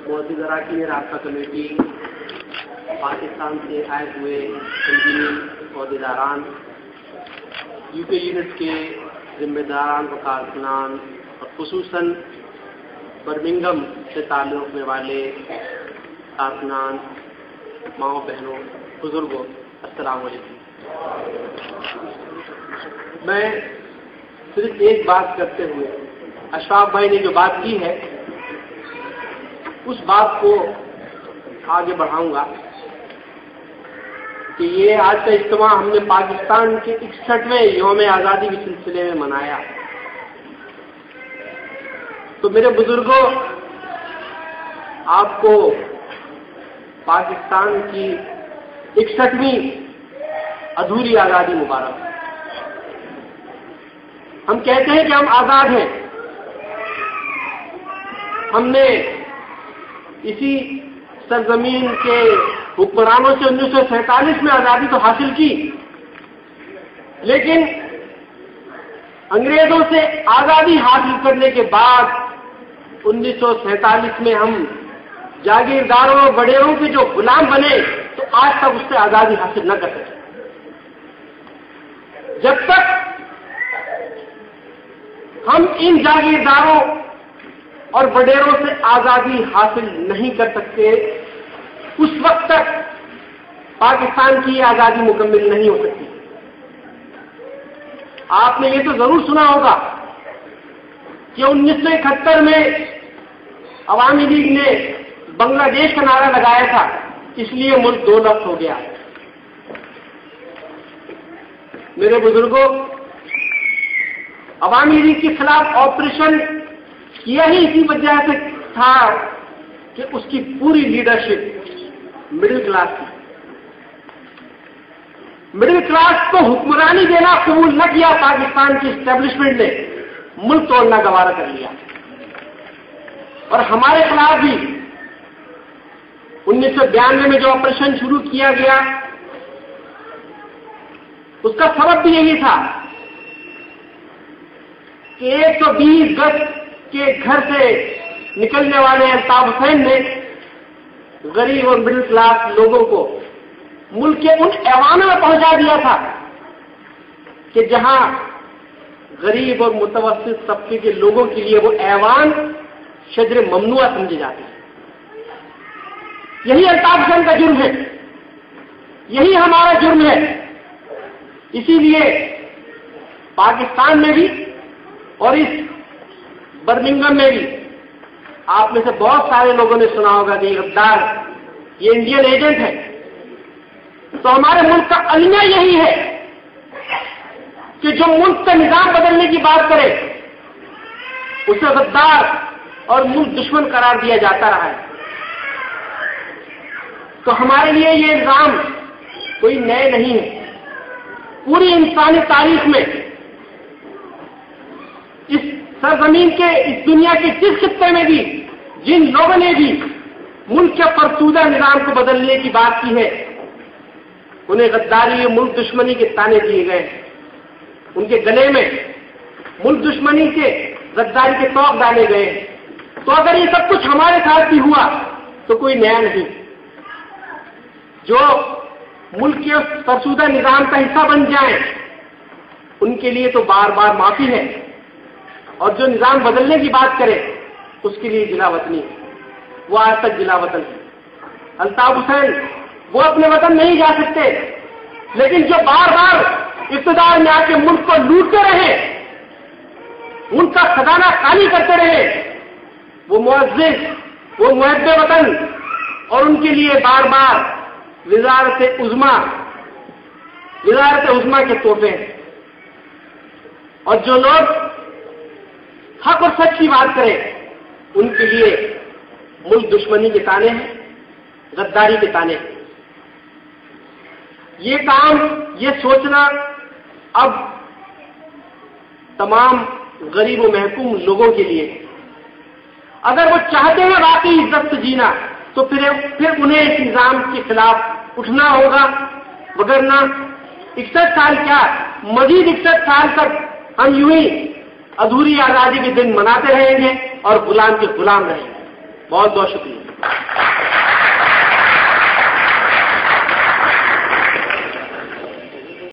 मौजूदा की रास्ता कमेटी, पाकिस्तान से आए हुए इंजीनियर अहदेदारान, यूके यूनिट के जिम्मेदारान व कारकुनान और खुसूसन बर्मिंघम से ताल्लुक़ रखने वाले कारकुनान, माओ बहनों, बुजुर्गों, अस्सलाम वालेकुम। मैं सिर्फ एक बात करते हुए अशफाक भाई ने जो बात की है उस बात को आगे बढ़ाऊंगा कि ये आज का इज्तिमा हमने पाकिस्तान के 61वें यौम आज़ादी के सिलसिले में मनाया। तो मेरे बुजुर्गों, आपको पाकिस्तान की 61वीं अधूरी आज़ादी मुबारक। हम कहते हैं कि हम आज़ाद हैं। हमने इसी सरजमीन के हुक्मरानों से 1947 में आज़ादी तो हासिल की, लेकिन अंग्रेजों से आज़ादी हासिल करने के बाद 1947 में हम जागीरदारों और बड़ेरों के जो गुलाम बने, तो आज तक उससे आज़ादी हासिल न कर सके। जब तक हम इन जागीरदारों और बडेरों से आज़ादी हासिल नहीं कर सकते, उस वक्त तक पाकिस्तान की आज़ादी मुकम्मल नहीं हो सकती। आपने ये तो जरूर सुना होगा कि 1971 में अवामी लीग ने बांग्लादेश का नारा लगाया था, इसलिए मुल्क 2 लफ्ज़ हो गया। मेरे बुजुर्गों, अवामी लीग के खिलाफ ऑपरेशन किया ही इसी वजह से था कि उसकी पूरी लीडरशिप मिडिल क्लास थी। मिडिल क्लास को हुक्मरानी देना कबूल न किया पाकिस्तान की एस्टेब्लिशमेंट ने, मुल्क तोड़ना गवारा कर लिया। और हमारे खिलाफ भी 1992 में जो ऑपरेशन शुरू किया गया, उसका सबब भी यही था कि 120 गज के घर से निकलने वाले अल्ताफ हुसैन ने गरीब और मिडिल क्लास लोगों को मुल्क के उन ऐवानों में पहुंचा दिया था कि जहां गरीब और मुतवस्सित तबके के लोगों के लिए वो ऐवान शजर ममनुआ समझे जाते हैं। यही अल्ताफ हुसैन का जुर्म है, यही हमारा जुर्म है। इसीलिए पाकिस्तान में भी और इस बर्मिंघम में भी आप में से बहुत सारे लोगों ने सुना होगा कि गद्दार, ये इंडियन एजेंट है। तो हमारे मुल्क का अलमिया यही है कि जो मुल्क का निजाम बदलने की बात करे उसे गद्दार और मुल्क दुश्मन करार दिया जाता रहा है। तो हमारे लिए ये इल्जाम कोई नए नहीं है। पूरी इंसानी तारीख में इस सरजमीन के, इस दुनिया के जिस खित्ते में भी जिन लोगों ने भी मुल्क के फरसूदा निजाम को बदलने की बात की है, उन्हें गद्दारी, मुल्क दुश्मनी के ताने दिए गए। उनके गले में मुल्क दुश्मनी के, गद्दारी के तौक डाले गए। तो अगर ये सब कुछ हमारे साथ भी हुआ तो कोई नया नहीं। जो मुल्क के फरसूदा निजाम का हिस्सा बन जाए उनके लिए तो बार बार माफी है, और जो निजाम बदलने की बात करे उसके लिए जिला वतनी है। वो आज तक जिला वतन है। अल्ताफ हुसैन वो अपने वतन नहीं जा सकते, लेकिन जो बार बार इक़्तिदार में आके मुल्क को लूटते रहे, उनका खजाना खाली करते रहे, वो मुअज़्ज़िज़, वो मुहब्बे वतन, और उनके लिए बार बार विज़ारत उज़्मा के तोहफे। और जो लोग हक और सच की बात करें उनके लिए मुल्क दुश्मनी के ताने हैं, गद्दारी के ताने हैं। ये काम, ये सोचना अब तमाम गरीब और महकूम लोगों के लिए, अगर वो चाहते हैं वाकई इज्जत से जीना, तो फिर उन्हें इस निजाम के खिलाफ उठना होगा। वगरना 61 साल क्या, मजीद 61 साल तक हम यूं ही अधूरी आजादी के दिन मनाते रहेंगे और गुलाम के गुलाम रहेंगे। बहुत बहुत शुक्रिया।